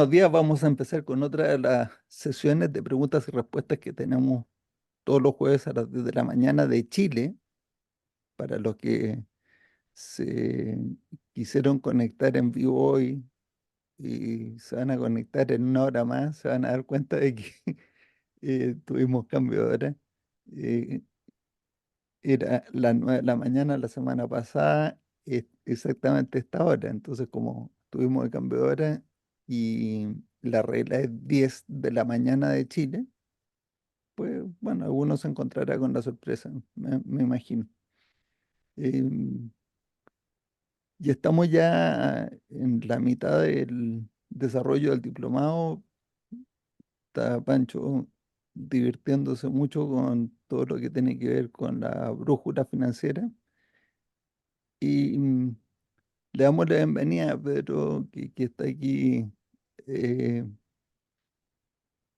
buenos días. Vamos a empezar con otra de las sesiones de preguntas y respuestas que tenemos todos los jueves a las 10 de la mañana de Chile. Para los que se quisieron conectar en vivo hoy y se van a conectar en una hora más, se van a dar cuenta de que tuvimos cambio de hora. Eh, Era las 9 de la mañana la semana pasada, exactamente esta hora. Entonces, como tuvimos el cambio de hora y la regla es 10 de la mañana de Chile, pues bueno, algunos se encontrará con la sorpresa, me imagino. Em, y estamos ya en la mitad del desarrollo del diplomado. Está Pancho divirtiéndose mucho con todo lo que tiene que ver con la brújula financiera. Y le damos la bienvenida a Pedro, que está aquí. eh,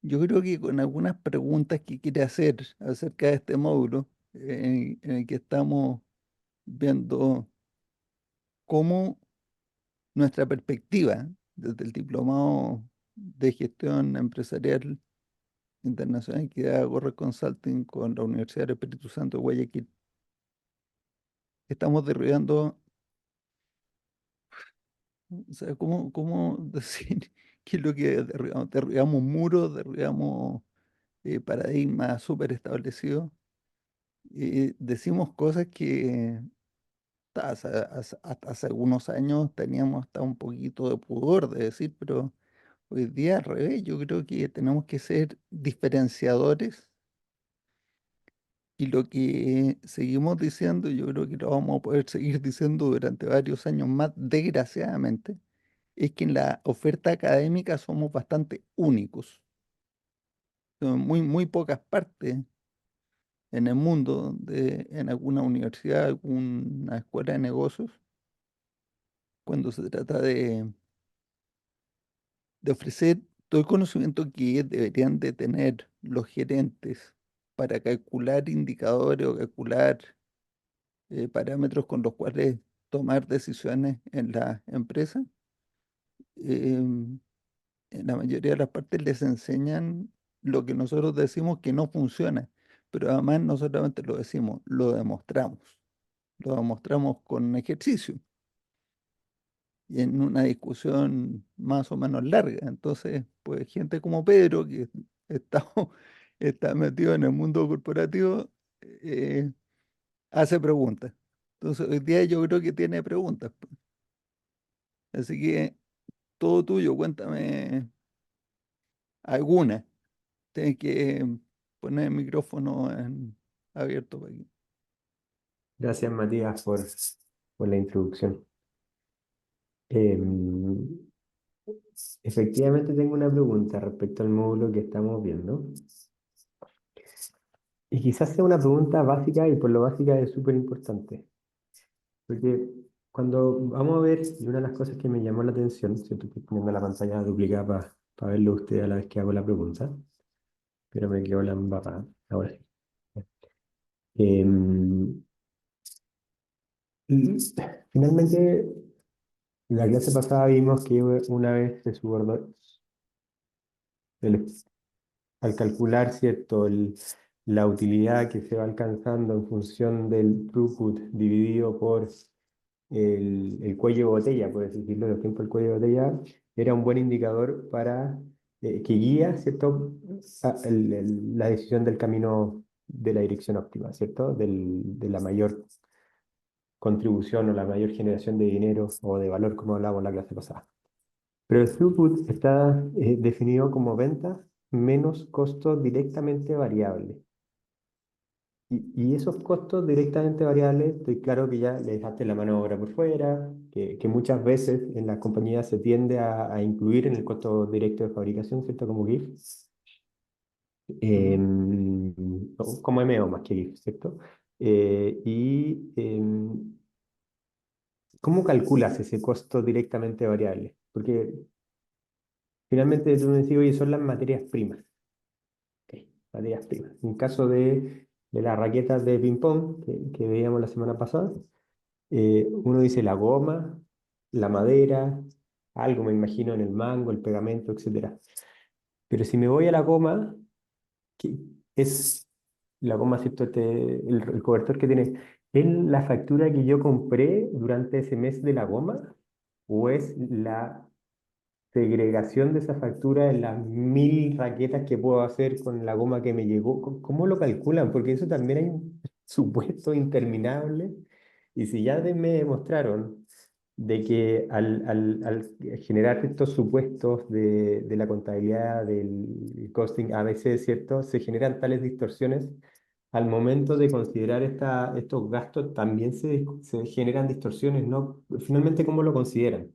yo creo que con algunas preguntas que quiere hacer acerca de este módulo, en el que estamos viendo cómo nuestra perspectiva desde el Diplomado de Gestión Empresarial Internacional que da Gorre Consulting con la Universidad del Espíritu Santo de Guayaquil, estamos derribando. O sea, ¿cómo decir qué es lo que derribamos? Derribamos muros, derribamos paradigmas súper establecidos. Decimos cosas que hasta hace algunos años teníamos hasta un poquito de pudor de decir, pero hoy día al revés. Yo creo que tenemos que ser diferenciadores, y lo que seguimos diciendo, yo creo que lo vamos a poder seguir diciendo durante varios años más, desgraciadamente, es que en la oferta académica somos bastante únicos. Son muy pocas partes en el mundo, en alguna universidad, alguna escuela de negocios, cuando se trata de ofrecer todo el conocimiento que deberían de tener los gerentes para calcular indicadores o calcular parámetros con los cuales tomar decisiones en la empresa. em, en la mayoría de las partes les enseñan lo que nosotros decimos que no funciona, pero además no solamente lo decimos, lo demostramos con ejercicio y en una discusión más o menos larga. Entonces, pues gente como Pedro, que está, está metido en el mundo corporativo, eh, hace preguntas. Entonces, hoy día yo creo que tiene preguntas, pues. Así que todo tuyo, cuéntame alguna. Tienes que poner el micrófono abierto para aquí. Gracias, Matías, por la introducción. Em, Efectivamente, tengo una pregunta respecto al módulo que estamos viendo. Y quizás sea una pregunta básica, y por lo básica es súper importante. Porque cuando vamos a ver, y una de las cosas que me llamó la atención, si estoy poniendo la pantalla duplicada para verlo usted a la vez que hago la pregunta, pero me quedó la embarrada. Ahora sí. Em, y Finalmente, la clase pasada vimos que una vez se subordinó, el- al calcular, ¿cierto? La utilidad que se va alcanzando en función del throughput dividido por el cuello de botella, por así decirlo, los tiempos del cuello de botella, era un buen indicador para que guía, ¿cierto? La decisión del camino de la dirección óptima, ¿cierto? De la mayor contribución o la mayor generación de dinero o de valor, como hablábamos la clase pasada. Pero el throughput está definido como ventas menos costos directamente variables. Y esos costos directamente variables, estoy claro que ya le dejaste la mano de obra por fuera, que muchas veces en las compañías se tiende a incluir en el costo directo de fabricación, ¿cierto? Como GIF, Ujú. como MO más que GIF, ¿cierto? ¿Cómo calculas ese costo directamente variable? Porque finalmente tú me decís, oye, son las materias primas. Ok, materias primas. En caso de las raquetas de ping-pong que veíamos la semana pasada, uno dice la goma, la madera, algo, me imagino, en el mango, el pegamento, etcétera. Pero si me voy a la goma, que es la goma, ¿cierto? El cobertor que tiene, ¿es la factura que yo compré durante ese mes de la goma? ¿O es la segregación de esa factura en las 1000 raquetas que puedo hacer con la goma que me llegó? ¿Cómo lo calculan? Porque eso también hay un supuesto interminable. Y si ya me demostraron de que al generar estos supuestos de la contabilidad del costing a veces, ¿cierto? Se generan tales distorsiones. Al momento de considerar estos gastos también se generan distorsiones, ¿no? Finalmente, ¿cómo lo consideran?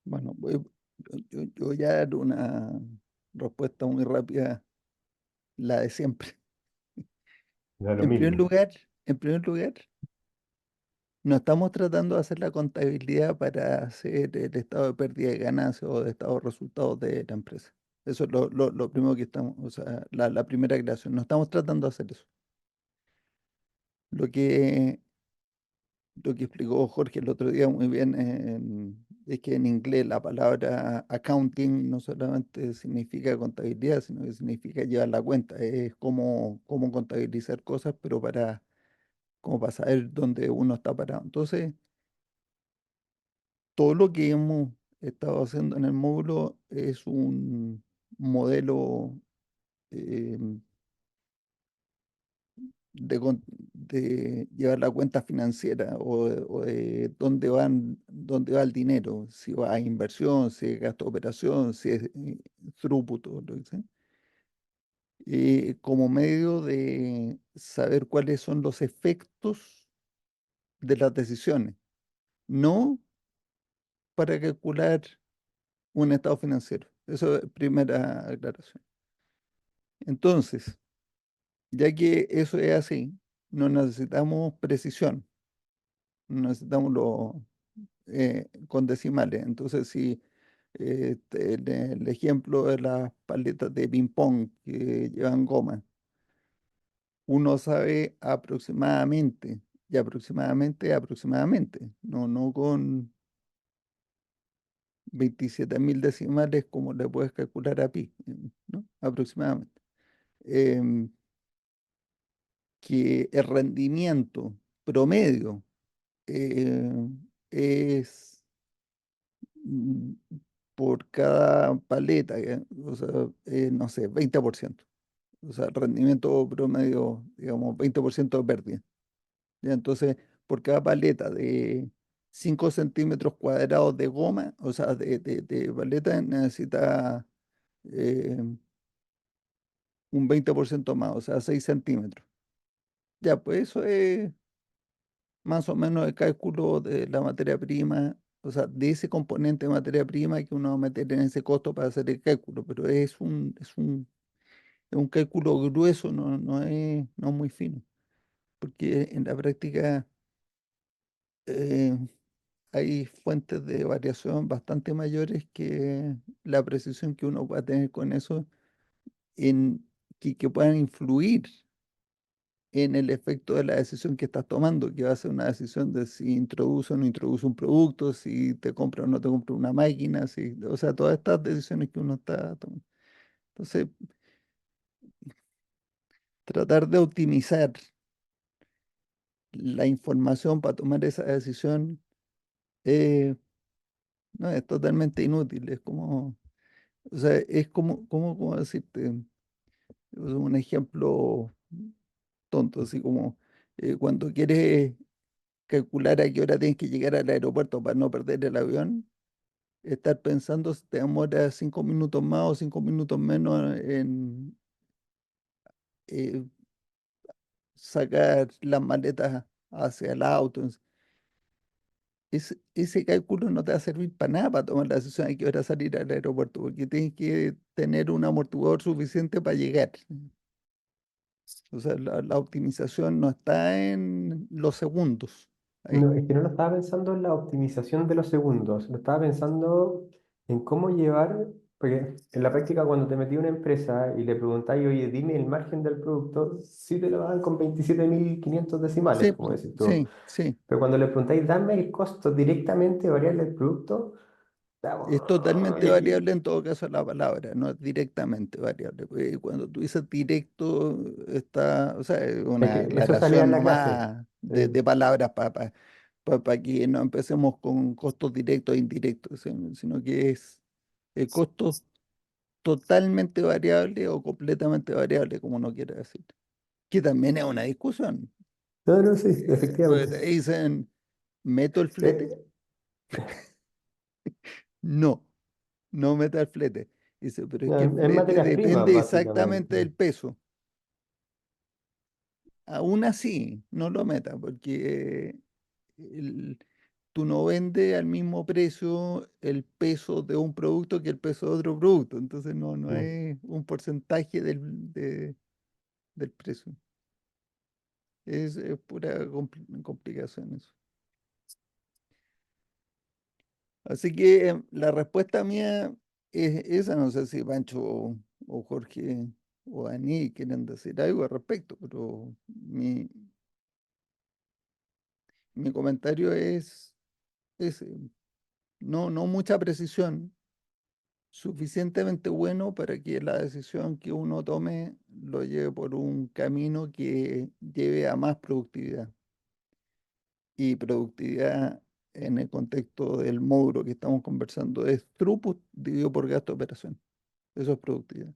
Bueno, yo voy a dar una respuesta muy rápida, la de siempre. Da lo En primer mismo. lugar, en primer lugar, no estamos tratando de hacer la contabilidad para hacer el estado de pérdida de ganancias o de estado de resultados de la empresa. Eso es lo primero que estamos, o sea, la primera creación. No estamos tratando de hacer eso. Lo que, lo que explicó Jorge el otro día muy bien es que en inglés la palabra accounting no solamente significa contabilidad, sino que significa llevar la cuenta. Es como contabilizar cosas, pero como para saber dónde uno está parado. Entonces, todo lo que hemos estado haciendo en el módulo es un modelo eh, de llevar la cuenta financiera o de dónde va el dinero, si va a inversión, si es gasto de operación, si es throughput, o lo que sea, como medio de saber cuáles son los efectos de las decisiones, no para calcular un estado financiero. Eso es primera aclaración. Entonces, ya que eso es así, no necesitamos precisión, no necesitamos con decimales. Entonces, si el ejemplo de las paletas de ping-pong que llevan goma, uno sabe aproximadamente, y aproximadamente, no con 27.000 decimales como le puedes calcular a pi, ¿no? Aproximadamente. Em, que el rendimiento promedio eh, es mm, por cada paleta, o sea, no sé, 20%. O sea, el rendimiento promedio, digamos, 20% de pérdida. ¿Ya? Entonces, por cada paleta de 5 centímetros cuadrados de goma, o sea, de paleta, necesita eh, un 20% más, o sea, 6 centímetros. Ya, pues eso es más o menos el cálculo de la materia prima, o sea, de ese componente de materia prima que uno va a meter en ese costo para hacer el cálculo, pero es un cálculo grueso, no es muy fino, porque en la práctica eh, hay fuentes de variación bastante mayores que la precisión que uno pueda tener con eso, que puedan influir en el efecto de la decisión que estás tomando, que va a ser una decisión de si introduce o no introduce un producto, si te compra o no te compra una máquina, o sea, todas estas decisiones que uno está tomando. Entonces, tratar de optimizar la información para tomar esa decisión eh, no, es totalmente inútil, es como, o sea, es como decirte, un ejemplo tonto, así como cuando quieres calcular a qué hora tienes que llegar al aeropuerto para no perder el avión, estar pensando si te demora 5 minutos más o 5 minutos menos en eh, sacar las maletas hacia el auto. Ese cálculo no te va a servir para nada para tomar la decisión de qué hora salir al aeropuerto, porque tienes que tener un amortiguador suficiente para llegar. O sea, la optimización no está en los segundos. Ahí. No, es que no lo estaba pensando en la optimización de los segundos, lo estaba pensando en cómo llevar, porque en la práctica cuando te metí a una empresa y le preguntáis, oye, dime el margen del producto, sí te lo dan con 27.500 decimales, Sí, como decís tú. sí, sí. Pero cuando le preguntáis, dame el costo directamente variable del producto, Es totalmente variable en todo caso la palabra, no es directamente variable. Porque cuando tú dices directo, está, o sea, es Es una que eso salía en aclaración la clase. nomás de palabras para que no empecemos con costos directos e indirectos, sino que es el costo totalmente variable o completamente variable, como uno quiera decir. Que también es una discusión. No, no, sí, Porque efectivamente. te dicen, ¿meto el flete? Eh, No, no meta el flete. Dice, pero es que el no, es flete materias primas, depende exactamente básicamente. del peso. Aún así, no lo meta, porque el- tú no vendes al mismo precio el peso de un producto que el peso de otro producto. Entonces no Mm. es un porcentaje del precio. Es pura complicación eso. Así que la respuesta mía es esa. No sé si Pancho o Jorge o Dani quieren decir algo al respecto, pero mi comentario es ese. No mucha precisión, suficientemente bueno para que la decisión que uno tome lo lleve por un camino que lleve a más productividad. Y productividad en el contexto del módulo que estamos conversando es throughput dividido por gasto de operación. Eso es productividad.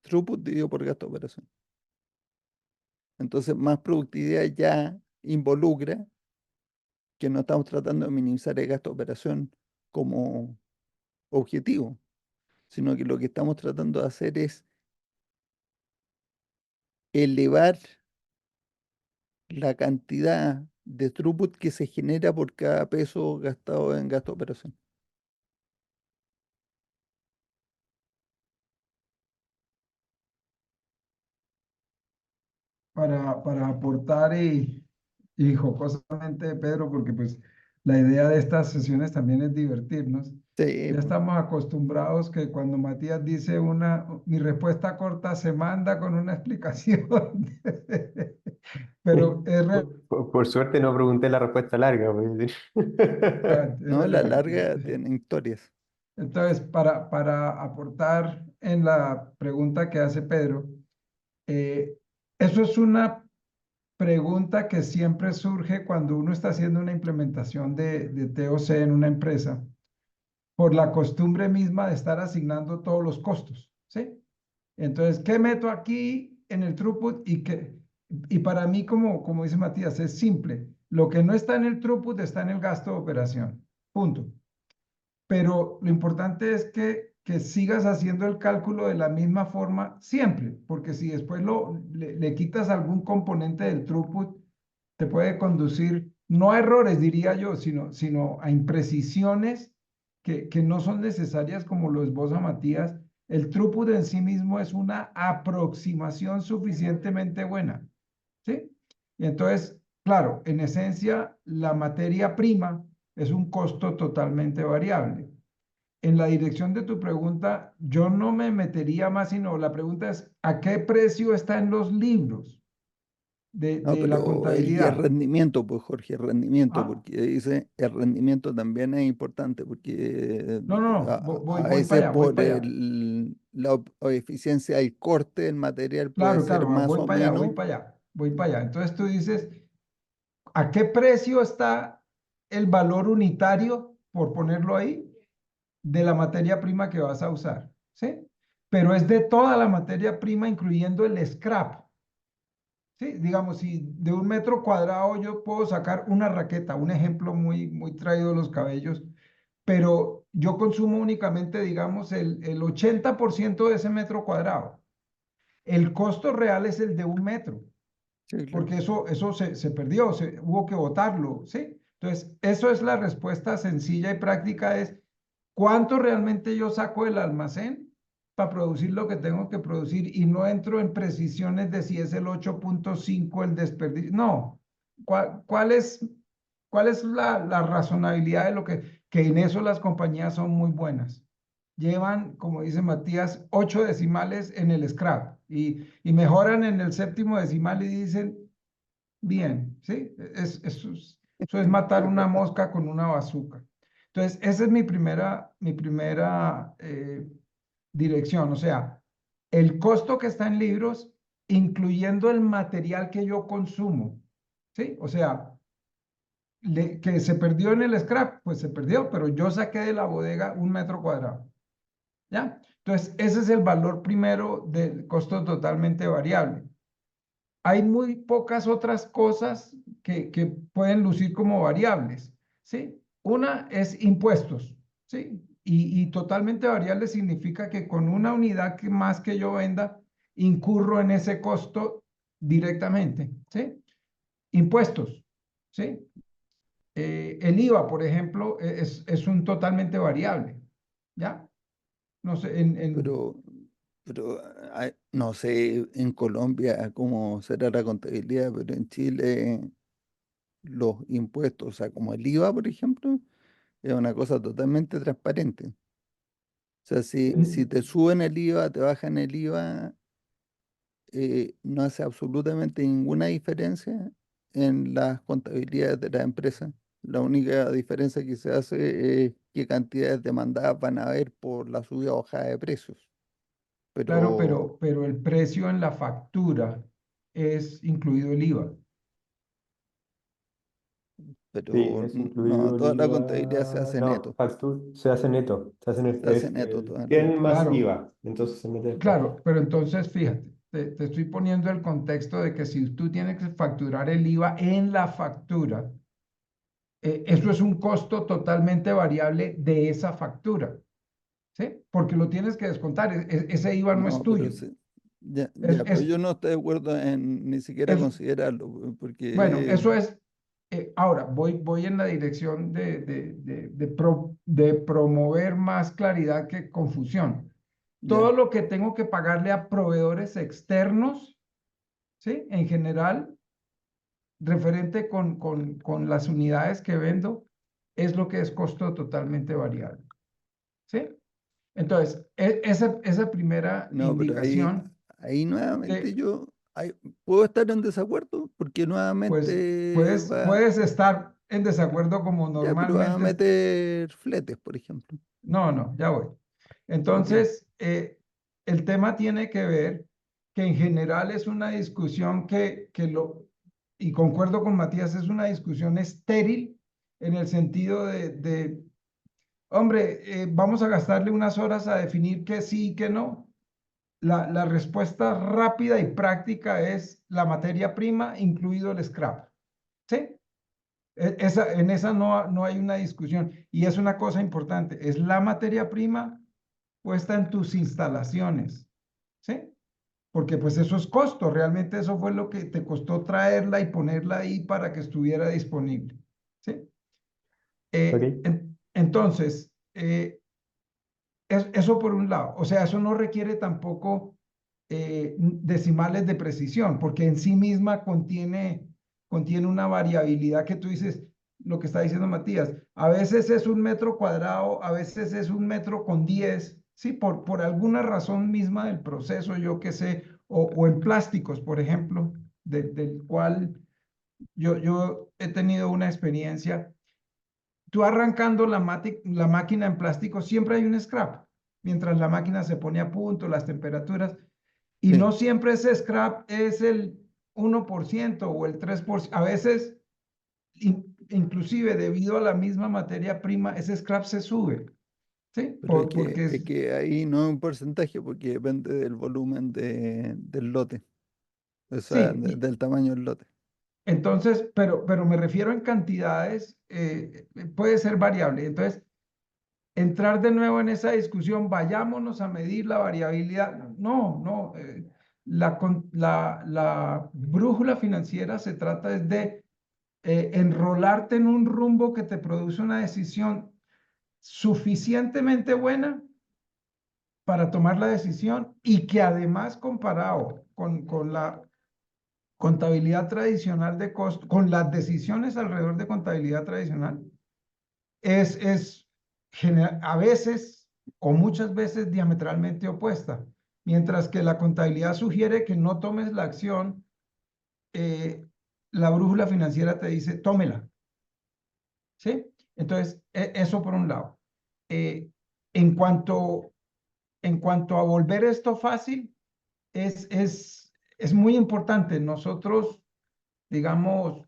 Throughput dividido por gasto de operación. Entonces, más productividad ya involucra que no estamos tratando de minimizar el gasto de operación como objetivo, sino que lo que estamos tratando de hacer es elevar la cantidad de throughput que se genera por cada peso gastado en gasto de operación. Para aportar y jocosamente, Pedro, porque pues la idea de estas sesiones también es divertirnos. Sí, Ya pues, estamos acostumbrados que cuando Matías dice mi respuesta corta se manda con una explicación. Pero es Por suerte no pregunté la respuesta larga, voy a decir. no, la relevante. larga tiene historias. Entonces, para aportar en la pregunta que hace Pedro, eh, eso es una pregunta que siempre surge cuando uno está haciendo una implementación de TOC en una empresa, por la costumbre misma de estar asignando todos los costos, ¿sí? Entonces, ¿qué meto aquí en el throughput? Y para mí, como dice Matías, es simple. Lo que no está en el throughput está en el gasto de operación. Punto. Pero lo importante es que sigas haciendo el cálculo de la misma forma siempre, porque si después le quitas algún componente del throughput, te puede conducir, no a errores, diría yo, sino a imprecisiones que no son necesarias como lo esboza Matías. El throughput en sí mismo es una aproximación suficientemente buena, ¿sí? Y entonces, claro, en esencia, la materia prima es un costo totalmente variable. En la dirección de tu pregunta, yo no me metería más, sino la pregunta es, ¿a qué precio está en los libros No, de la pero y el contabilidad? rendimiento, pues Jorge, el rendimiento, ¿Ah? porque dice el rendimiento también es importante, porque No, no, a voy veces para allá, voy por para allá. la eficiencia del corte del material puede Claro, ser claro, más voy o para allá, voy menos. para allá, voy para allá. Entonces tú dices, ¿a qué precio está el valor unitario, por ponerlo ahí, de la materia prima que vas a usar? ¿Sí? Pero es de toda la materia prima, incluyendo el scrap. Sí, digamos, si de un metro cuadrado yo puedo sacar una raqueta, un ejemplo muy traído de los cabellos, pero yo consumo únicamente, digamos, el 80% de ese metro cuadrado. El costo real es el de un metro, Sí, claro. porque eso se perdió, hubo que botarlo, ¿sí? Entonces, eso es la respuesta sencilla y práctica, es cuánto realmente yo saco del almacén para producir lo que tengo que producir, y no entro en precisiones de si es el 8.5 el desperdicio. No, ¿cuál es la razonabilidad de lo que en eso las compañías son muy buenas? Llevan, como dice Matías, 8 decimales en el scrap y mejoran en el séptimo decimal y dicen, bien, ¿sí? Eso es matar Es una verdad. mosca con una bazuca. Entonces, esa es mi primera dirección. O sea, el costo que está en libros, incluyendo el material que yo consumo. ¿Sí? O sea, que se perdió en el scrap, pues se perdió, pero yo saqué de la bodega 1 metro cuadrado. ¿Ya? Entonces, ese es el valor primero del costo totalmente variable. Hay muy pocas otras cosas que pueden lucir como variables, ¿sí? Una es impuestos, ¿sí? Y totalmente variable significa que con una unidad que más que yo venda, incurro en ese costo directamente, ¿sí? Impuestos, ¿sí? El IVA, por ejemplo, es un totalmente variable, ¿ya? No sé, Pero, no sé en Colombia cómo será la contabilidad, pero en Chile los impuestos, o sea, como el IVA, por ejemplo, es una cosa totalmente transparente. O sea, si te suben el IVA, te bajan el IVA, no hace absolutamente ninguna diferencia en las contabilidades de la empresa. La única diferencia que se hace es qué cantidades demandadas van a haber por la subida o bajada de precios. claro, Pero, pero el precio en la factura es incluido el IVA. Sí, pero es no, incluido el toda la contabilidad se IVA. hace No, neto. se hace neto. Se hace neto toda la Tienen más contabilidad. Claro, IVA, entonces se mete después. claro, pero entonces fíjate, te estoy poniendo el contexto de que si tú tienes que facturar el IVA en la factura, eso es un costo totalmente variable de esa factura, ¿sí? Porque lo tienes que descontar, ese IVA no es No, pero tuyo. ya, Es, ya, pero es, yo no estoy de acuerdo en ni siquiera es, considerarlo, bueno, porque eso es, ahora voy en la dirección de promover más claridad que confusión. ya, Todo lo que tengo que pagarle a proveedores externos, ¿sí? En general, referente con las unidades que vendo, es lo que es costo totalmente variable, ¿sí? Entonces, esa primera no, pero indicación, ahí nuevamente eh, puedo estar en desacuerdo, porque pues nuevamente puedes estar en desacuerdo como ya, pero va a normalmente. meter fletes, por ejemplo. No, no, ya voy. Ok, Entonces, el tema tiene que ver que en general es una discusión y concuerdo con Matías, es una discusión estéril en el sentido hombre, vamos a gastarle unas horas a definir que sí y que no. La respuesta rápida y práctica es la materia prima, incluido el scrap. ¿Sí? En esa no hay una discusión. Y es una cosa importante, es la materia prima puesta en tus instalaciones, ¿sí? Porque pues eso es costo, realmente eso fue lo que te costó traerla y ponerla ahí para que estuviera disponible, ¿sí? ¿Ok? Entonces, eso por un lado, o sea, eso no requiere tampoco decimales de precisión, porque en sí misma contiene una variabilidad que tú dices, lo que está diciendo Matías, a veces es 1 metro cuadrado, a veces es 1 metro con 10, sí, por alguna razón misma del proceso, yo qué sé, o en plásticos, por ejemplo, del cual yo he tenido una experiencia. Tú arrancando la máquina en plástico, siempre hay un scrap, mientras la máquina se pone a punto, las temperaturas, y no sí, siempre ese scrap es el 1% o el 3%. A veces, inclusive debido a la misma materia prima, ese scrap se sube, ¿sí? pero Porque es que ahí no es un porcentaje, porque depende del volumen del lote, o sea, sí, del tamaño del lote. entonces, pero me refiero en cantidades, puede ser variable. Entonces, entrar de nuevo en esa discusión, vayámonos a medir la variabilidad. No, no. La brújula financiera se trata es de enrolarte en un rumbo que te produce una decisión suficientemente buena para tomar la decisión y que además comparado con la contabilidad tradicional de costo, con las decisiones alrededor de contabilidad tradicional, es a veces o muchas veces diametralmente opuesta. Mientras que la contabilidad sugiere que no tomes la acción, eh, la brújula financiera te dice, tómela. ¿Sí? Entonces, eso por un lado. Eh, en cuanto, en cuanto a volver esto fácil, es muy importante. Nosotros, digamos,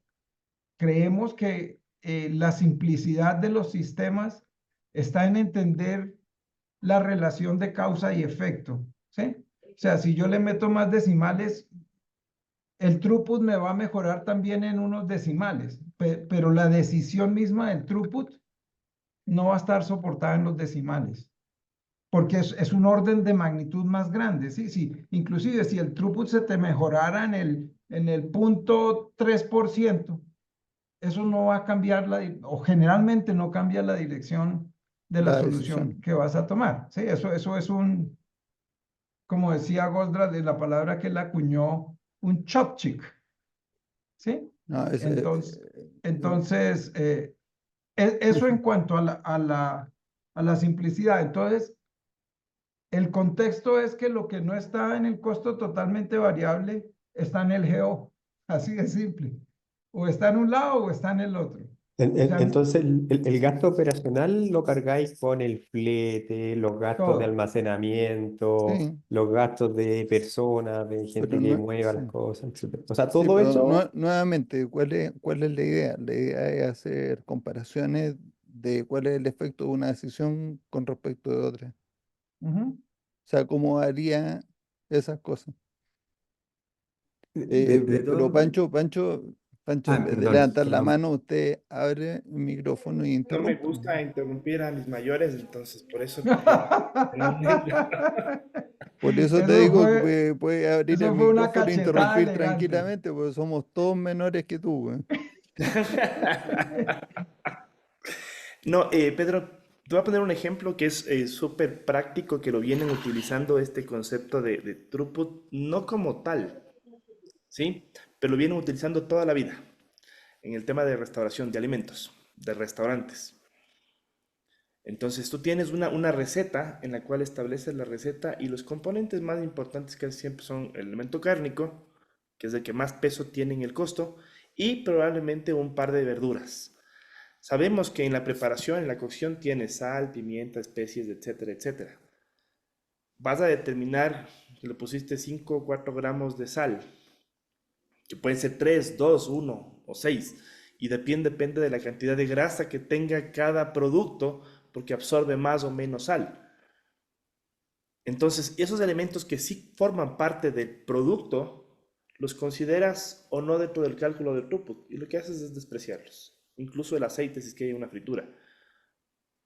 creemos que la simplicidad de los sistemas está en entender la relación de causa y efecto, ¿sí? O sea, si yo le meto más decimales, el throughput me va a mejorar también en unos decimales, pero la decisión misma del throughput no va a estar soportada en los decimales, porque es un orden de magnitud más grande, ¿sí? Sí, inclusive si el throughput se te mejorara en el punto 3%, eso no va a cambiar o generalmente no cambia la dirección de la La solución decisión. que vas a tomar, ¿sí? Eso es un, como decía Goldratt, de la palabra que él acuñó, un chopchick, ¿sí? No, es, Entonces, entonces eso en cuanto a a la simplicidad. Entonces, el contexto es que lo que no está en el costo totalmente variable está en el GO, así de simple. O está en un lado o está en el otro. O sea, Entonces, el gasto operacional lo cargáis con el flete, los gastos de todo. almacenamiento, sí, los gastos de personas, de gente pero que no, mueva las sí, cosas, etcétera. O sea, sí, todo pero eso, nuevamente, cuál es la idea? La idea es hacer comparaciones de cuál es el efecto de una decisión con respecto de otra. Ujú. O sea, cómo haría esas cosas. de Pero todo. Pancho, en vez de Perdón, levantar la perdón. mano, usted abre el micrófono y No me interrumpe. gusta interrumpir a mis mayores, entonces por eso quería tener un ejemplo. Por eso te Eso digo que fue, puede abrir el eso fue una micrófono e cachetada interrumpir elegante. tranquilamente, porque somos todos menores que tú, güey. No, Pedro, te voy a poner un ejemplo que es súper práctico, que lo vienen utilizando este concepto de throughput, no como tal, ¿sí? Pero lo vienen utilizando toda la vida en el tema de restauración de alimentos, de restaurantes. Entonces tú tienes una receta en la cual estableces la receta y los componentes más importantes casi siempre son el elemento cárnico, que es el que más peso tiene en el costo, y probablemente un par de verduras. Sabemos que en la preparación, en la cocción, tienes sal, pimienta, especies, etcétera, etcétera. Vas a determinar que le pusiste 5 o 4 gramos de sal, que pueden ser 3, 2, 1 o 6, y depende de la cantidad de grasa que tenga cada producto, porque absorbe más o menos sal. Entonces, esos elementos que sí forman parte del producto, los consideras o no dentro del cálculo del throughput, y lo que haces es despreciarlos. Incluso el aceite, si es que hay una fritura.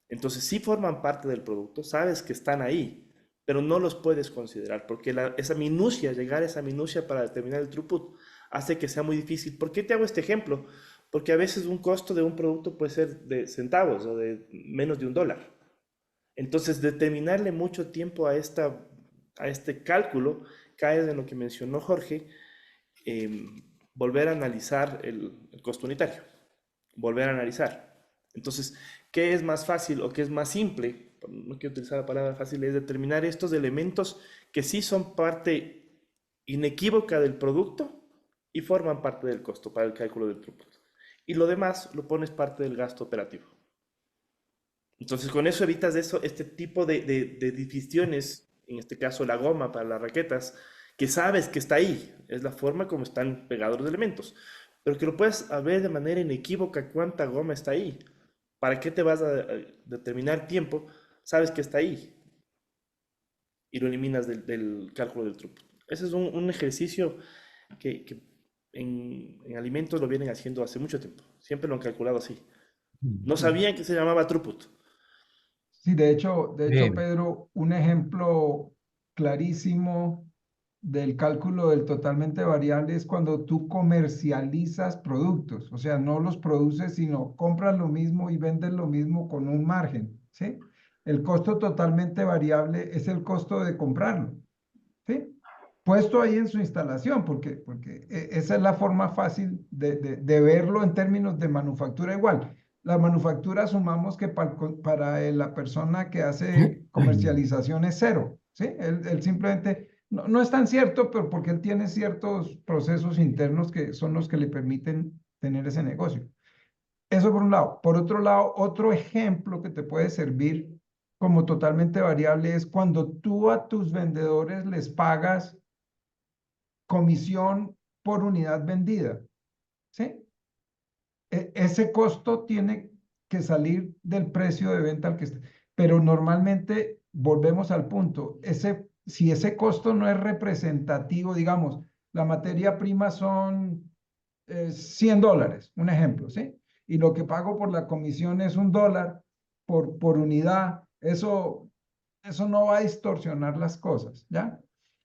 Entonces, sí forman parte del producto, sabes que están ahí, pero no los puedes considerar, porque esa minucia, llegar a esa minucia para determinar el throughput, hace que sea muy difícil. ¿Por qué te hago este ejemplo? Porque a veces un costo de un producto puede ser de centavos o de menos de $1. Entonces, determinarle mucho tiempo a este cálculo cae en lo que mencionó Jorge, volver a analizar el costo unitario, volver a analizar. Entonces, ¿qué es más fácil o qué es más simple? No quiero utilizar la palabra fácil, es determinar estos elementos que sí son parte inequívoca del producto y forman parte del costo para el cálculo del throughput. Y lo demás lo pones parte del gasto operativo. Entonces, con eso evitas este tipo de decisiones, en este caso la goma para las raquetas, que sabes que está ahí, es la forma como están pegados los elementos, pero que lo puedes ver de manera inequívoca cuánta goma está ahí. ¿Para qué te vas a determinar tiempo? Sabes que está ahí y lo eliminas del cálculo del throughput. Ese es un ejercicio que en alimentos lo vienen haciendo hace mucho tiempo. Siempre lo han calculado así. No sabían que se llamaba throughput. Sí, de hecho, Bien. Pedro, un ejemplo clarísimo del cálculo del totalmente variable es cuando tú comercializas productos, o sea, no los produces, sino compras lo mismo y vendes lo mismo con un margen, ¿sí? El costo totalmente variable es el costo de comprarlo, ¿sí? Puesto ahí en su instalación, porque esa es la forma fácil de verlo en términos de manufactura igual. La manufactura asumamos que para la persona que hace comercialización es cero, ¿sí? Él simplemente, no es tan cierto, pero porque él tiene ciertos procesos internos que son los que le permiten tener ese negocio. Eso por un lado. Por otro lado, otro ejemplo que te puede servir como totalmente variable es cuando tú a tus vendedores les pagas comisión por unidad vendida, ¿sí? Ese costo tiene que salir del precio de venta al que está. Pero normalmente volvemos al punto. Si ese costo no es representativo, digamos, la materia prima son $100, un ejemplo, ¿sí? Y lo que pago por la comisión es $1 por unidad. Eso no va a distorsionar las cosas, ¿ya?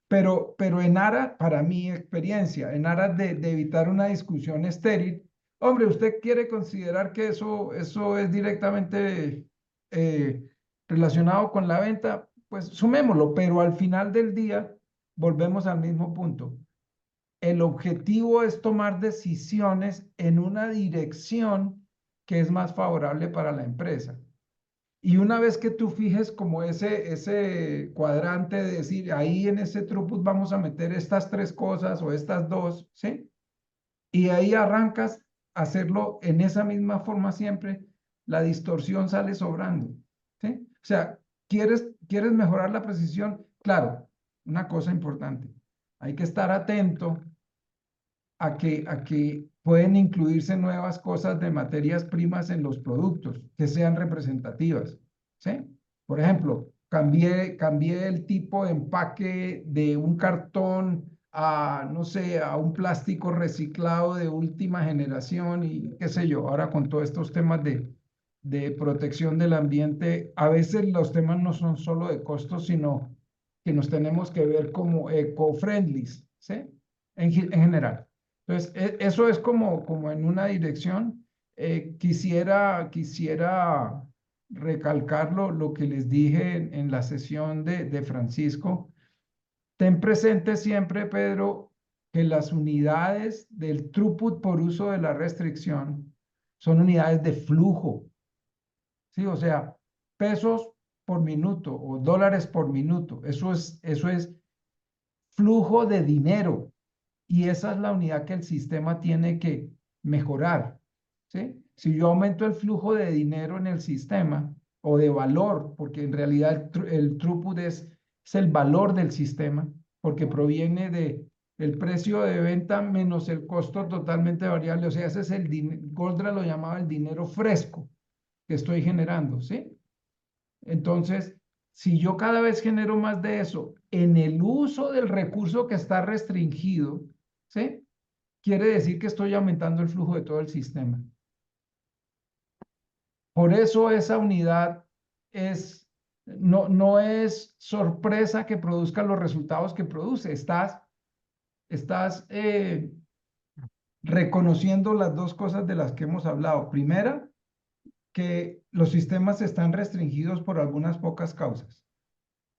Pero en aras, para mi experiencia, en aras de evitar una discusión estéril, hombre, ¿usted quiere considerar que eso es directamente eh, relacionado con la venta? Pues sumémoslo, pero al final del día volvemos al mismo punto. El objetivo es tomar decisiones en una dirección que es más favorable para la empresa. Y una vez que tú fijes como ese cuadrante de decir, ahí en ese throughput vamos a meter estas tres cosas o estas dos, ¿sí? Y ahí arrancas a hacerlo en esa misma forma siempre, la distorsión sale sobrando, ¿sí? O sea, ¿quieres mejorar la precisión? Claro, una cosa importante, hay que estar atento a que pueden incluirse nuevas cosas de materias primas en los productos que sean representativas, ¿sí? Por ejemplo, cambié el tipo de empaque de un cartón a, no sé, a un plástico reciclado de última generación y qué sé yo, ahora con todos estos temas de protección del ambiente, a veces los temas no son solo de costos, sino que nos tenemos que ver como eco-friendly, ¿sí? En general. Entonces, eso es como en una dirección. Quisiera recalcar lo que les dije en la sesión de Francisco. Ten presente siempre, Pedro, que las unidades del throughput por uso de la restricción son unidades de flujo, ¿sí? O sea, pesos por minuto o dólares por minuto. Eso es flujo de dinero. Y esa es la unidad que el sistema tiene que mejorar, ¿sí? Si yo aumento el flujo de dinero en el sistema o de valor, porque en realidad el throughput es el valor del sistema, porque proviene del precio de venta menos el costo totalmente variable, o sea, ese es el dinero, Goldra lo llamaba el dinero fresco que estoy generando, ¿sí? Entonces, si yo cada vez genero más de eso en el uso del recurso que está restringido, ¿sí? Quiere decir que estoy aumentando el flujo de todo el sistema. Por eso esa unidad no es sorpresa que produzca los resultados que produce. Estás reconociendo las dos cosas de las que hemos hablado. Primera, que los sistemas están restringidos por algunas pocas causas,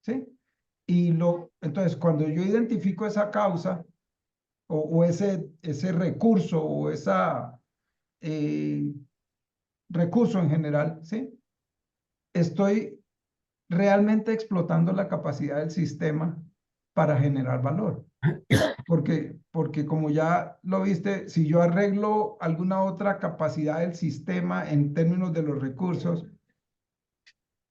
¿sí? Entonces, cuando yo identifico esa causa o ese recurso o esa eh, recurso en general, ¿sí? Estoy realmente explotando la capacidad del sistema para generar valor. Porque como ya lo viste, si yo arreglo alguna otra capacidad del sistema en términos de los recursos,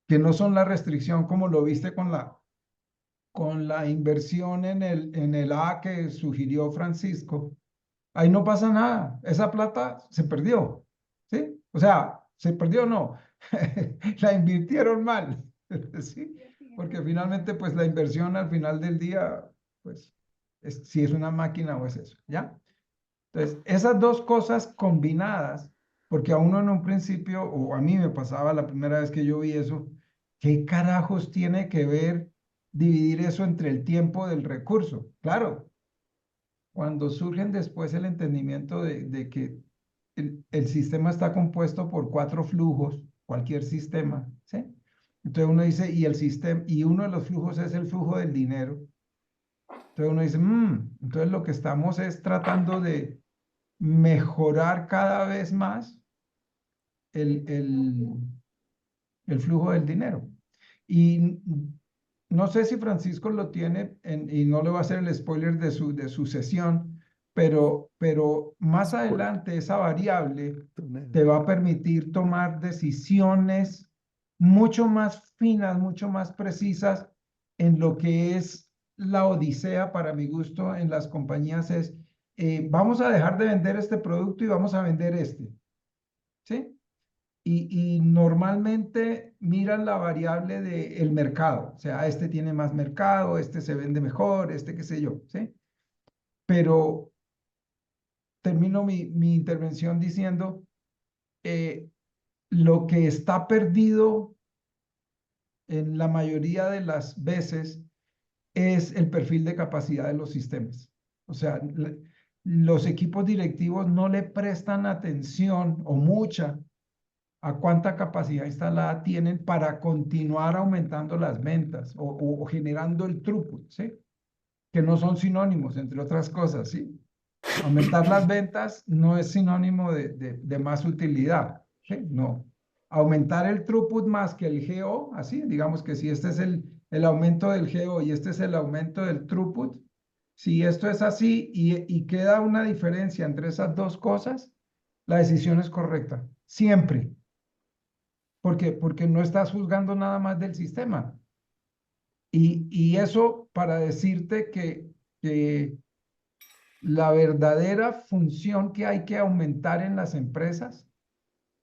que no son la restricción como lo viste con la inversión en el A que sugirió Francisco, ahí no pasa nada. Esa plata se perdió, ¿sí? O sea, se perdió no, la invirtieron mal, ¿sí? Porque finalmente, pues la inversión al final del día, pues, si es una máquina o es eso, ¿ya? Entonces, esas dos cosas combinadas, porque a uno en un principio, o a mí me pasaba la primera vez que yo vi eso, ¿qué carajos tiene que ver dividir eso entre el tiempo del recurso? Claro, cuando surgen después el entendimiento de que el sistema está compuesto por 4 flujos, cualquier sistema, ¿sí? Entonces uno dice, y el sistema, y uno de los flujos es el flujo del dinero. Entonces uno dice, entonces lo que estamos es tratando de mejorar cada vez más el, el, el flujo del dinero. Y no sé si Francisco lo tiene y no le va a hacer el spoiler de su sesión, pero más Por adelante esa variable tonelada. te va a permitir tomar decisiones mucho más finas, mucho más precisas en lo que es la odisea para mi gusto en las compañías es, vamos a dejar de vender este producto y vamos a vender este, ¿sí? Y normalmente miran la variable del mercado, o sea, este tiene más mercado, este se vende mejor, este qué sé yo, ¿sí? Pero termino mi intervención diciendo, eh, lo que está perdido en la mayoría de las veces es el perfil de capacidad de los sistemas. O sea, los equipos directivos no le prestan atención o mucha a cuánta capacidad instalada tienen para continuar aumentando las ventas o generando el throughput, ¿sí? Que no son sinónimos, entre otras cosas, ¿sí? Aumentar las ventas no es sinónimo de más utilidad, ¿sí? No. Aumentar el throughput más que el GO, así, digamos que si este es el aumento del GO y este es el aumento del throughput, si esto es así y queda una diferencia entre esas dos cosas, la decisión es correcta, siempre. ¿Por qué? Porque no estás juzgando nada más del sistema. Y eso para decirte que la verdadera función que hay que aumentar en las empresas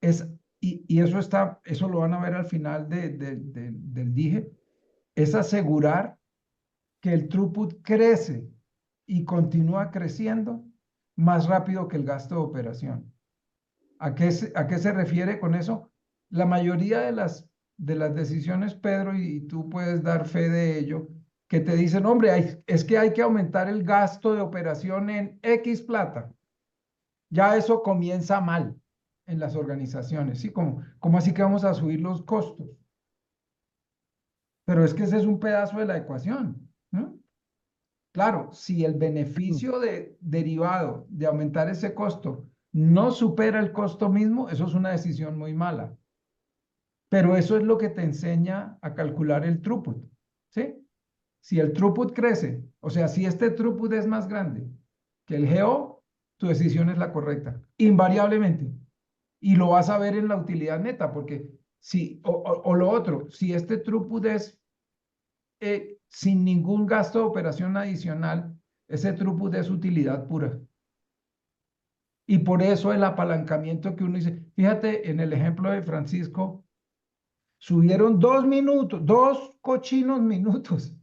es, y eso está, eso lo van a ver al final del dije, es asegurar que el throughput crece y continúa creciendo más rápido que el gasto de operación. ¿A qué se refiere con eso? La mayoría de las decisiones, Pedro, y tú puedes dar fe de ello, que te dicen, hombre, es que hay que aumentar el gasto de operación en X plata. Ya eso comienza mal en las organizaciones, ¿sí? ¿Cómo así que vamos a subir los costos? Pero es que ese es un pedazo de la ecuación, ¿no? Claro, si el beneficio derivado de aumentar ese costo no supera el costo mismo, eso es una decisión muy mala. Pero eso es lo que te enseña a calcular el throughput, ¿sí? Si el throughput crece, o sea, si este throughput es más grande que el GO, tu decisión es la correcta, invariablemente. Y lo vas a ver en la utilidad neta, porque si, o lo otro, si este throughput es sin ningún gasto de operación adicional, ese throughput es utilidad pura. Y por eso el apalancamiento que uno dice, fíjate en el ejemplo de Francisco, subieron 2 minutos, 2 cochinos minutos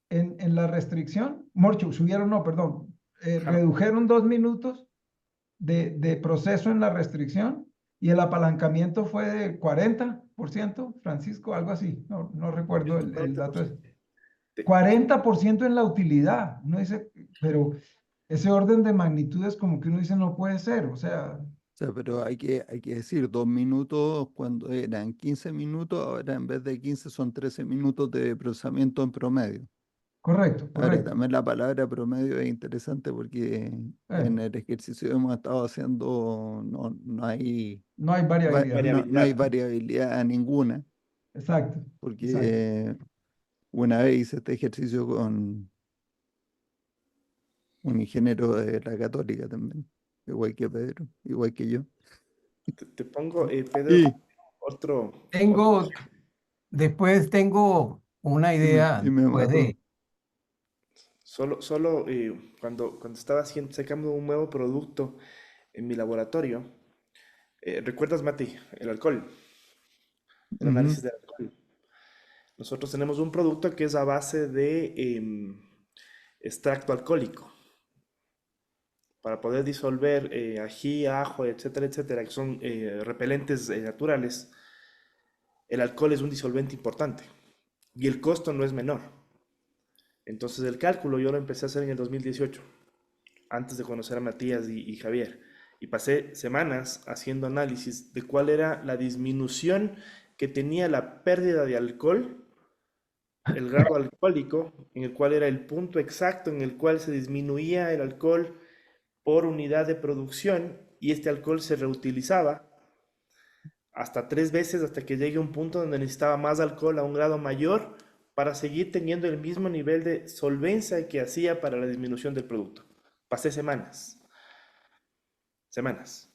en la restricción. Morcho, subieron, no, perdón, Ajá. redujeron 2 minutos de proceso en la restricción y el apalancamiento fue de 40%, Francisco, algo así, no recuerdo el dato. 40%. 40% en la utilidad. Uno dice, pero ese orden de magnitudes como que uno dice no puede ser, o sea, O sea, pero hay que decir 2 minutos cuando eran 15 minutos, ahora en vez de 15 son 13 minutos de procesamiento en promedio. correcto, Ahora, correcto. también la palabra promedio es interesante porque Eh, en el ejercicio que hemos estado haciendo no hay, no hay variabilidad. no hay Variabilidad. variabilidad ninguna, Exacto, exacto. porque una vez hice este ejercicio con un ingeniero de la Católica también, igual que Pedro, igual que yo. Te pongo, Pedro, Y otro Tengo, después tengo una idea, y me después mató. de, solo cuando estaba sacando un nuevo producto en mi laboratorio, ¿recuerdas, Mati, el alcohol? El Ujú. análisis del alcohol. Nosotros tenemos un producto que es a base de extracto alcohólico para poder disolver ají, ajo, etcétera, etcétera, que son repelentes naturales. El alcohol es un disolvente importante y el costo no es menor. Entonces el cálculo yo lo empecé a hacer en el 2018, antes de conocer a Matías y Javier. Y pasé semanas haciendo análisis de cuál era la disminución que tenía la pérdida de alcohol, el grado alcohólico, en el cual era el punto exacto en el cual se disminuía el alcohol por unidad de producción y este alcohol se reutilizaba hasta 3 veces hasta que llegue a un punto donde necesitaba más alcohol a un grado mayor para seguir teniendo el mismo nivel de solvencia que hacía para la disminución del producto. Pasé semanas, semanas.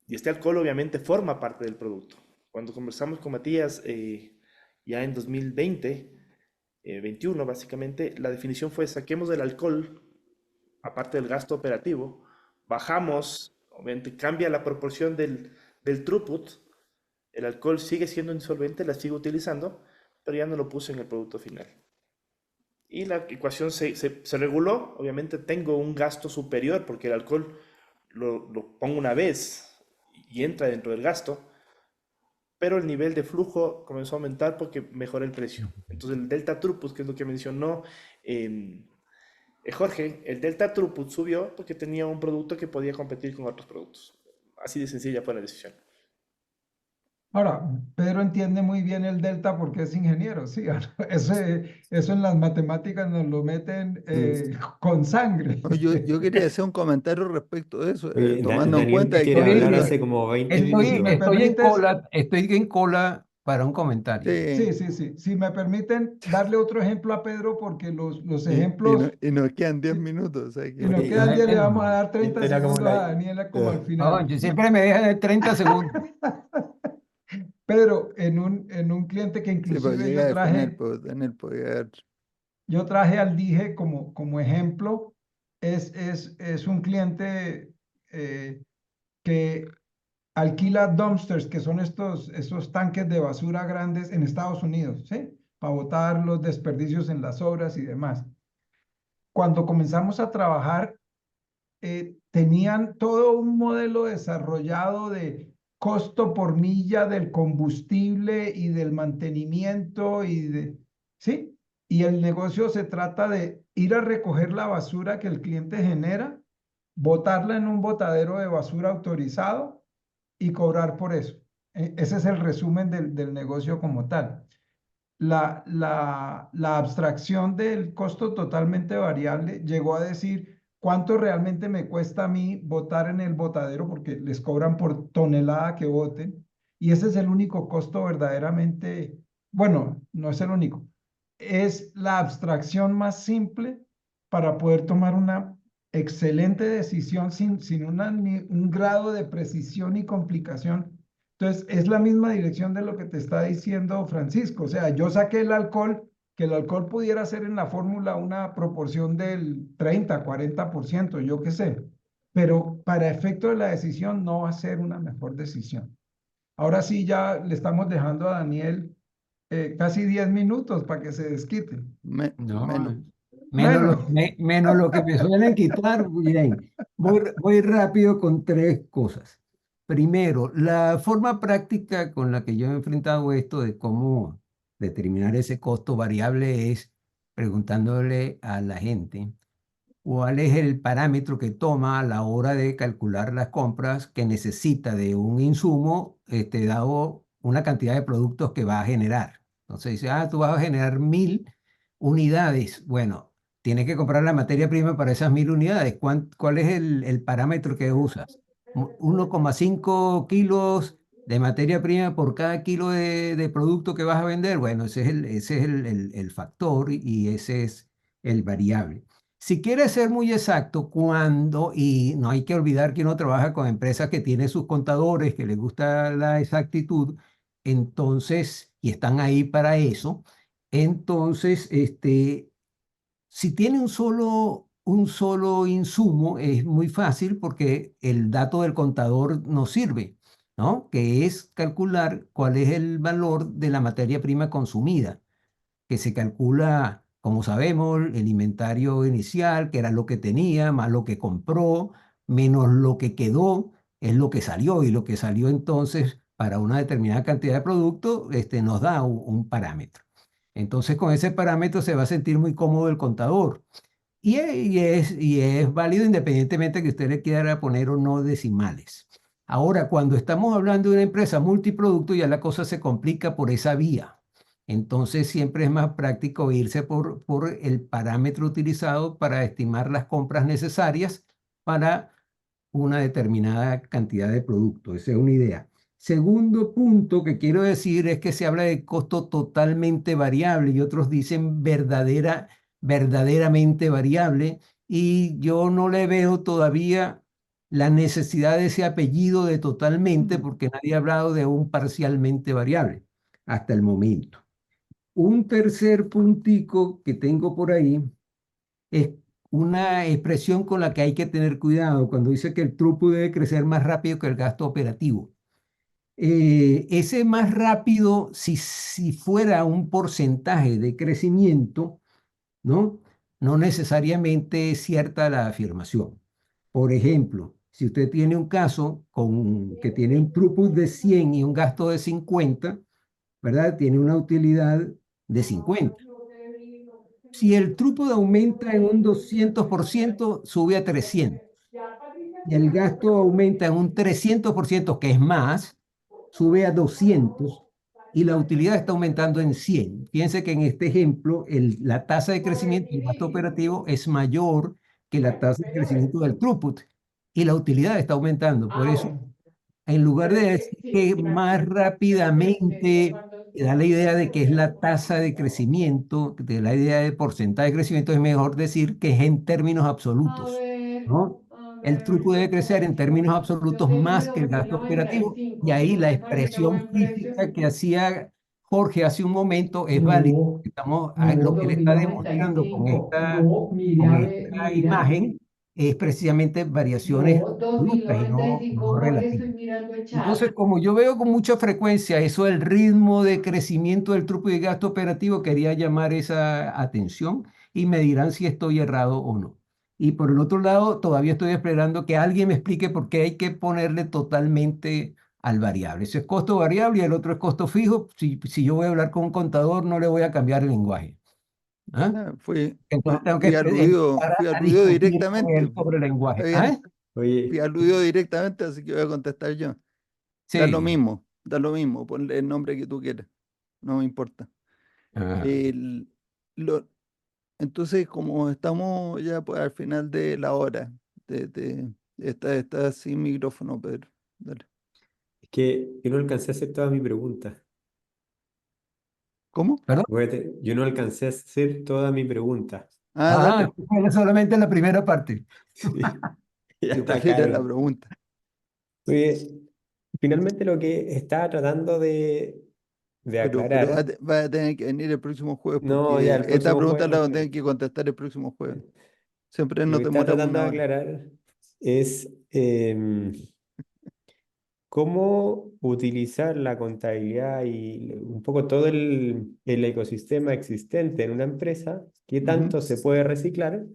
Y este alcohol obviamente forma parte del producto. Cuando conversamos con Matías ya en 2020, 21 básicamente, la definición fue saquemos el alcohol, aparte del gasto operativo, bajamos, obviamente cambia la proporción del throughput, el alcohol sigue siendo insolvente, la sigo utilizando, pero ya no lo puse en el producto final. Y la ecuación se reguló, obviamente tengo un gasto superior porque el alcohol lo pongo una vez y entra dentro del gasto, pero el nivel de flujo comenzó a aumentar porque mejora el precio. Entonces el delta throughput, que es lo que mencionó Jorge, el delta throughput subió porque tenía un producto que podía competir con otros productos. Así de sencilla fue la decisión. Ahora, Pedro entiende muy bien el delta porque es ingeniero, sí. Eso en las matemáticas nos lo meten con sangre. No, yo quería hacer un comentario respecto de eso, Oye, tomando en Daniel cuenta de que quiere hoy hablar día, hace como 20 Si Estoy, me minutos. permites, estoy en cola para un comentario. sí, sí. Si me permiten darle otro ejemplo a Pedro, porque los y ejemplos, nos quedan 10 si, minutos, o sea si nos que, Oye, quedan 10, le vamos a Bueno, dar y 30 esto era como segundos a la... Daniela como al no, final. yo siempre me deja de 30 segundos. Pedro, en un cliente que sí, pues inclusive llega al final, pues Daniel podía yo traje al Dije como ejemplo, es un cliente que alquila dumpsters, que son estos tanques de basura grandes en Estados Unidos, ¿sí? Para botar los desperdicios en las obras y demás. Cuando comenzamos a trabajar, tenían todo un modelo desarrollado de costo por milla del combustible y del mantenimiento ¿sí? Y el negocio se trata de ir a recoger la basura que el cliente genera, botarla en un botadero de basura autorizado y cobrar por eso. Ese es el resumen del negocio como tal. La abstracción del costo totalmente variable llegó a decir cuánto realmente me cuesta a mí botar en el botadero porque les cobran por tonelada que boten. Y ese es el único costo verdaderamente, bueno, no es el único, es la abstracción más simple para poder tomar una excelente decisión sin un grado de precisión y complicación. Entonces, es la misma dirección de lo que te está diciendo Francisco. O sea, yo saqué el alcohol, que el alcohol pudiera ser en la fórmula una proporción del 30, 40%, yo qué sé, pero para efecto de la decisión no va a ser una mejor decisión. Ahora sí, ya le estamos dejando a Daniel casi 10 minutos para que se desquite. menos. No, Bueno, menos lo que me suelen quitar. Bien, voy rápido con tres cosas. Primero, la forma práctica con la que yo he enfrentado esto de cómo determinar ese costo variable es preguntándole a la gente cuál es el parámetro que toma a la hora de calcular las compras que necesita de un insumo, dado una cantidad de productos que va a generar. Entonces dice, tú vas a generar 1000 unidades. Bueno, tienes que comprar la materia prima para esas 1000 unidades. ¿Cuál es el parámetro que usas? 1,5 kilos de materia prima por cada kilo de producto que vas a vender. Bueno, ese es el factor y ese es el variable. Si quieres ser muy exacto, y no hay que olvidar que uno trabaja con empresas que tienen sus contadores, que les gusta la exactitud, entonces, y están ahí para eso, entonces, si tiene un solo insumo, es muy fácil porque el dato del contador nos sirve, ¿no? Que es calcular cuál es el valor de la materia prima consumida, que se calcula, como sabemos, el inventario inicial, que era lo que tenía, más lo que compró, menos lo que quedó, es lo que salió, y lo que salió entonces para una determinada cantidad de producto, nos da un parámetro. Entonces, con ese parámetro se va a sentir muy cómodo el contador. Y es válido independientemente de que usted le quiera poner o no decimales. Ahora, cuando estamos hablando de una empresa multiproducto, ya la cosa se complica por esa vía. Entonces, siempre es más práctico irse por el parámetro utilizado para estimar las compras necesarias para una determinada cantidad de producto. Esa es una idea. Segundo punto que quiero decir es que se habla de costo totalmente variable y otros dicen verdaderamente variable. y yo no le veo todavía la necesidad de ese apellido de totalmente, porque nadie ha hablado de un parcialmente variable hasta el momento. Un tercer puntico que tengo por ahí es una expresión con la que hay que tener cuidado cuando dice que el throughput debe crecer más rápido que el gasto operativo. Ese más rápido, si fuera un porcentaje de crecimiento, ¿no? No necesariamente es cierta la afirmación. Por ejemplo, si usted tiene un caso que tiene un throughput de 100 y un gasto de 50, ¿verdad? Tiene una utilidad de 50. Si el throughput aumenta en un 200%, sube a 300. Y el gasto aumenta en un 300%, que es más, sube a 200 y la utilidad está aumentando en 100. Fíjense que en este ejemplo la tasa de crecimiento del gasto operativo es mayor que la tasa de crecimiento del throughput y la utilidad está aumentando. Por eso, en lugar de decir que más rápidamente da la idea de que es la tasa de crecimiento, de la idea de porcentaje de crecimiento, es mejor decir que es en términos absolutos, ¿no? El truco debe crecer en términos absolutos más que el gasto operativo, y ahí la expresión física que hacía Jorge hace un momento es válida. No, Lo no, que él está demostrando $2.095. No, con mira, esta mira. imagen es precisamente variaciones No, dos absolutas y millones noventa y no cinco Jorge, estoy relativas. mirando el chat. Entonces, como yo veo con mucha frecuencia eso del ritmo de crecimiento del truco de gasto operativo, quería llamar esa atención y me dirán si estoy errado o no. Y por el otro lado, todavía estoy esperando que alguien me explique por qué hay que ponerle totalmente al variable. Ese es costo variable y el otro es costo fijo. Si yo voy a hablar con un contador, no le voy a cambiar el lenguaje. ¿Ah? Ah, Entonces tengo que empezar fui a aludido discutir con directamente. él sobre el Está lenguaje. ¿Ah? bien, fui Oye, aludido directamente, así que voy a contestar yo. Sí. Da lo mismo, ponle el nombre que tú quieras, no me importa. Ah. El- lo- entonces, como estamos ya pues, al final de la hora, está sin micrófono, Pedro. Dale. es que yo no alcancé a hacer toda mi pregunta. ¿Cómo? ¿Perdón? Yo no alcancé a hacer toda mi pregunta. Ah, Ah, dale, era solamente la primera parte. Sí, ya que está cuál era la caro. pregunta. Oye, finalmente lo que estaba tratando de Pero aclarar, va a tener que venir el próximo jueves, no, ya porque el esta próximo pregunta jueves la no vamos a tener estoy. que contestar el próximo jueves. Siempre Lo nos que estaba demoramos tratando de una hora. aclarar es cómo utilizar la contabilidad y un poco todo el ecosistema existente en una empresa, qué Ujú. tanto se puede reciclar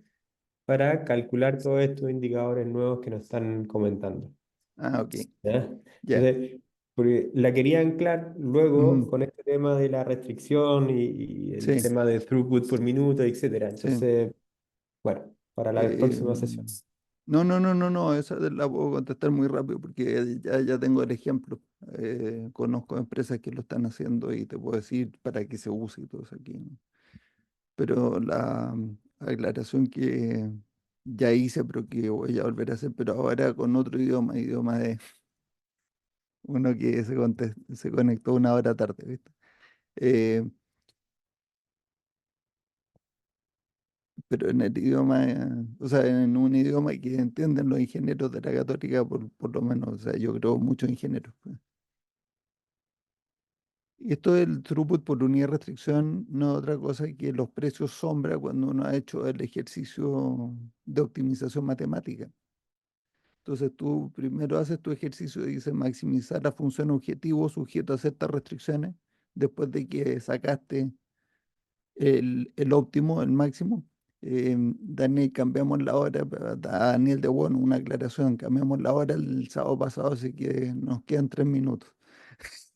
para calcular todos estos indicadores nuevos que nos están comentando. Ah, ok, ¿Ya? ya. Entonces, porque la quería anclar luego Ujú. con este tema de la restricción y el Sí, tema de throughput por minuto, etcétera. sí. Entonces, bueno, para la Eh, próxima sesión. no, esa la puedo contestar muy rápido porque ya tengo el ejemplo. Conozco empresas que lo están haciendo y te puedo decir para qué se usa y todo eso aquí, ¿no? Pero la aclaración que ya hice, pero que voy a volver a hacer, pero ahora con otro idioma de uno que se conectó una hora tarde, ¿viste? Eh, pero en el idioma, o sea, en un idioma que entienden los ingenieros de la Católica, por lo menos, o sea, yo creo muchos ingenieros, pues. Y esto del throughput por unidad de restricción no es otra cosa que los precios sombra cuando uno ha hecho el ejercicio de optimización matemática. Entonces tú primero haces tu ejercicio y dices maximizar la función objetivo sujeto a ciertas restricciones, después de que sacaste el óptimo, el máximo. Daniel, cambiamos la hora, a Daniel de bueno, una aclaración, cambiamos la hora el sábado pasado, así que nos quedan 3 minutos.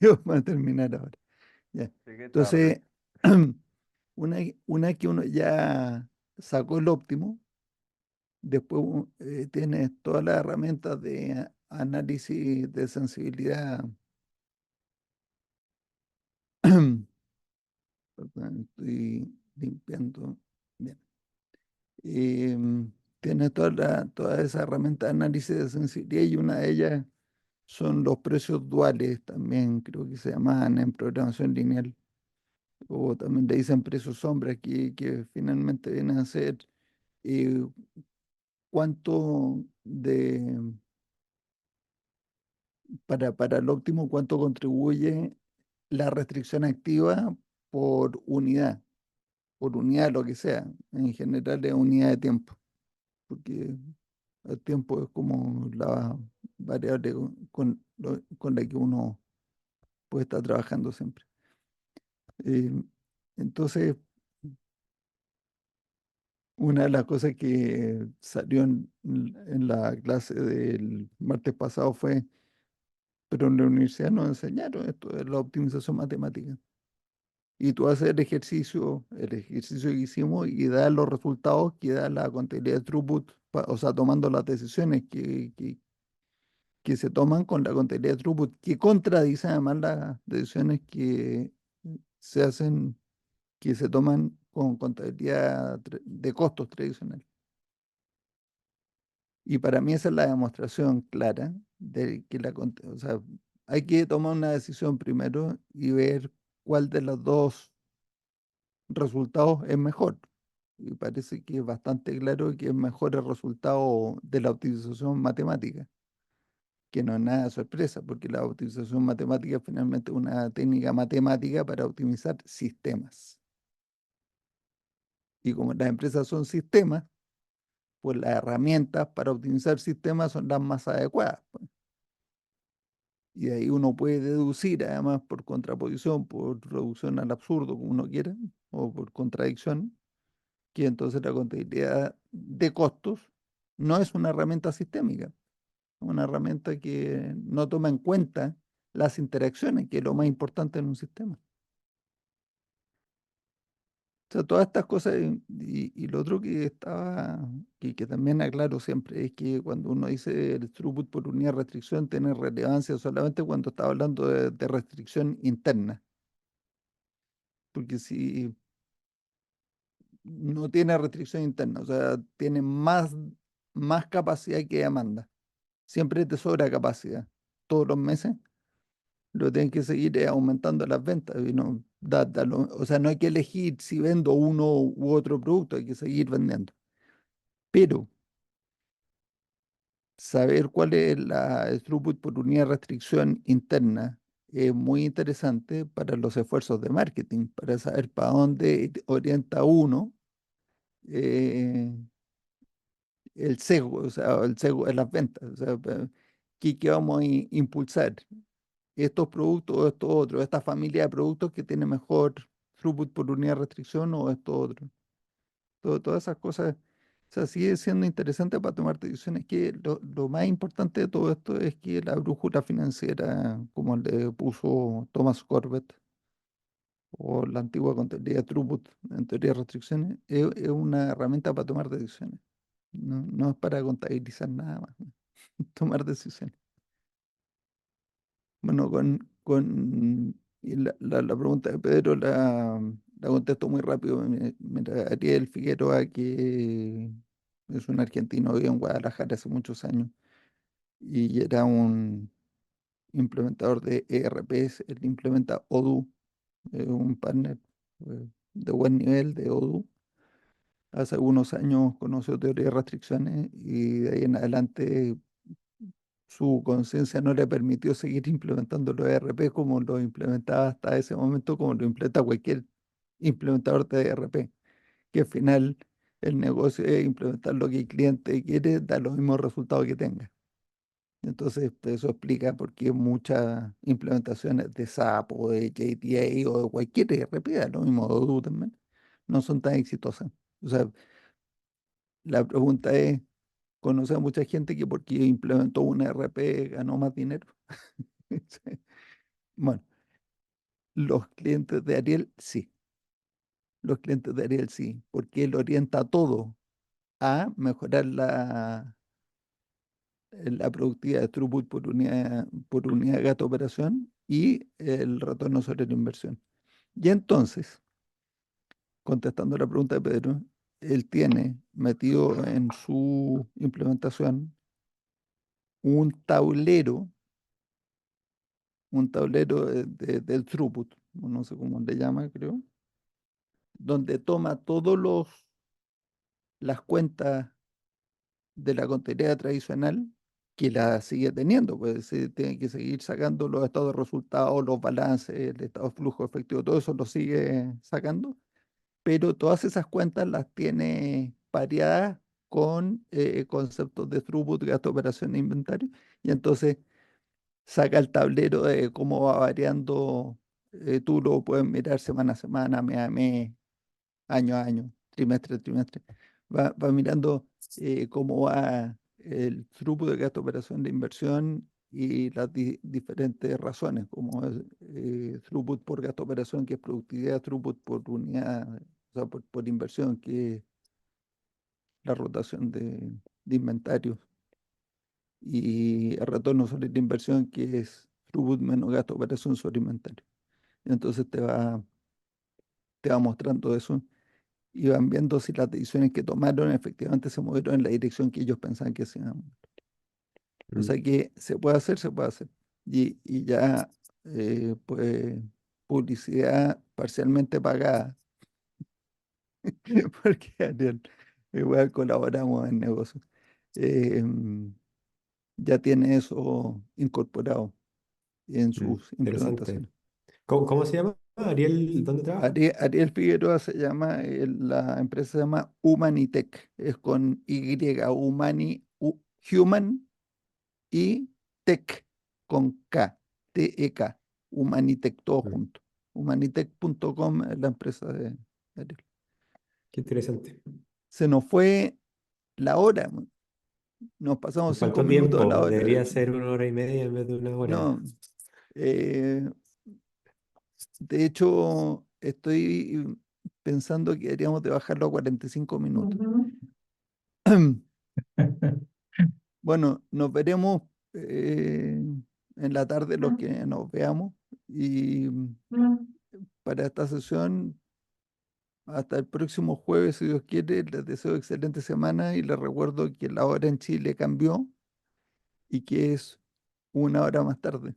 Vamos a terminar ahora. Ya. Llegué tarde. Entonces, una, una que uno ya sacó el óptimo, después tienes todas las herramientas de análisis de sensibilidad. Perdón, estoy limpiando. Bien. Tienes todas esas herramientas de análisis de sensibilidad y una de ellas son los precios duales, también creo que se llaman en programación lineal, o también le dicen precios sombra, que finalmente vienen a ser eh, cuánto para el óptimo, cuánto contribuye la restricción activa por unidad, lo que sea. En general es unidad de tiempo, porque el tiempo es como la variable con la que uno puede estar trabajando siempre. Eh, entonces, una de las cosas que salió en la clase del martes pasado fue, pero en la universidad nos enseñaron esto de la optimización matemática. Y tú haces el ejercicio que hicimos y da los resultados que da la contabilidad de throughput, o sea, tomando las decisiones que se toman con la contabilidad de throughput, que contradicen además las decisiones que se hacen, que se toman con contabilidad de costos tradicional. Y para mí esa es la demostración clara de que o sea, hay que tomar una decisión primero y ver cuál de los dos resultados es mejor. Y parece que es bastante claro que es mejor el resultado de la optimización matemática, que no es nada de sorpresa, porque la optimización matemática finalmente es una técnica matemática para optimizar sistemas. Y como las empresas son sistemas, pues las herramientas para optimizar sistemas son las más adecuadas, pues. Y de ahí uno puede deducir, además, por contraposición, por reducción al absurdo, como uno quiera, o por contradicción, que entonces la contabilidad de costos no es una herramienta sistémica, es una herramienta que no toma en cuenta las interacciones, que es lo más importante en un sistema. O sea, todas estas cosas, y lo otro que también aclaro siempre, es que cuando uno dice el throughput por unidad de restricción, tiene relevancia solamente cuando está hablando de restricción interna, porque si no tiene restricción interna, o sea, tiene más capacidad que demanda, siempre te sobra capacidad, todos los meses lo tienen que seguir aumentando las ventas, y no, o sea, no hay que elegir si vendo uno u otro producto, hay que seguir vendiendo. Pero saber cuál es el throughput por unidad de restricción interna es muy interesante para los esfuerzos de marketing, para saber para dónde orienta uno eh, el sesgo, o sea, el sesgo en las ventas, o sea, qué vamos a impulsar, estos productos o estos otros, esta familia de productos que tiene mejor throughput por unidad de restricción o estos otros. Todas esas cosas, o sea, sigue siendo interesante para tomar decisiones. Que lo más importante de todo esto es que la brújula financiera, como le puso Thomas Corbett, o la antigua contabilidad de throughput en teoría de restricciones, es una herramienta para tomar decisiones. No es para contabilizar nada más, tomar decisiones. Bueno, y la pregunta de Pedro la contesto muy rápido. Mira, Ariel Figueroa, que es un argentino, vive en Guadalajara hace muchos años y era un implementador de ERPs. Él implementa Odoo, un partner de buen nivel de Odoo. Hace algunos años conoció teoría de restricciones y de ahí en adelante su conciencia no le permitió seguir implementando los ERP como lo implementaba hasta ese momento, como lo implementa cualquier implementador de ERP, que al final el negocio es implementar lo que el cliente quiere, da los mismos resultados que tenga. Entonces, pues, eso explica por qué muchas implementaciones de SAP o de JTA o de cualquier ERP, da lo mismo de Odoo también, no son tan exitosas. O sea, la pregunta es, ¿conoce a mucha gente que porque implementó un ERP ganó más dinero? Sí. Bueno, los clientes de Ariel sí, los clientes de Ariel sí, porque él orienta todo a mejorar la productividad de throughput por unidad de gasto de operación y el retorno sobre la inversión. Y entonces, contestando la pregunta de Pedro, él tiene metido en su implementación un tablero, del throughput, no sé cómo le llama, creo, donde toma todos las cuentas de la contabilidad tradicional, que la sigue teniendo, pues se tiene que seguir sacando los estados de resultados, los balances, el estado de flujo efectivo, todo eso lo sigue sacando, pero todas esas cuentas las tiene pareadas con conceptos de throughput, gasto, operación e inventario, y entonces saca el tablero de cómo va variando, tú lo puedes mirar semana a semana, mes a mes, año a año, trimestre a trimestre. Va mirando cómo va el throughput de gasto, operación de inversión y las diferentes razones, como es throughput por gasto, operación, que es productividad, throughput por unidad, o sea, por inversión, que es la rotación de inventarios, y el retorno sobre la inversión, que es throughput menos gasto, operación sobre inventario. Entonces te va mostrando eso y van viendo si las decisiones que tomaron efectivamente se movieron en la dirección que ellos pensaban que se iban a mover. O sea que se puede hacer, se puede hacer. Y ya, pues, publicidad parcialmente pagada, porque Ariel, igual colaboramos en negocios, ya tiene eso incorporado en sus Interesante. implementaciones. ¿Cómo se llama? Ariel, ¿dónde trabaja? Ariel Figueroa se llama, la empresa se llama Humanitech, es con Y, Human y Tech con K, T-E-K, Humanitech, todo Mm, junto. Humanitech.com es la empresa de Ariel. Qué interesante. Se nos fue la hora, nos pasamos Nos 5 minutos de la tiempo, hora. debería ser 1 hora y media en vez de 1 hora. No, eh, de hecho, estoy pensando que deberíamos de bajarlo a 45 minutos. Bueno, nos veremos en la tarde los que nos veamos, y para esta sesión, hasta el próximo jueves, si Dios quiere, les deseo excelente semana y les recuerdo que la hora en Chile cambió y que es 1 hora más tarde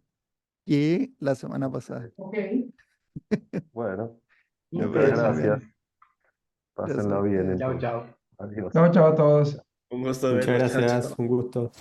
que la semana pasada. Bueno, Me muchas parece muy gracias. bien. Gracias a Pásenlo bien ustedes. Chao, entonces. chao. Adiós. Chao, chao a todos. Un gusto Muchas verlos. Chao, gracias, chao. un gusto.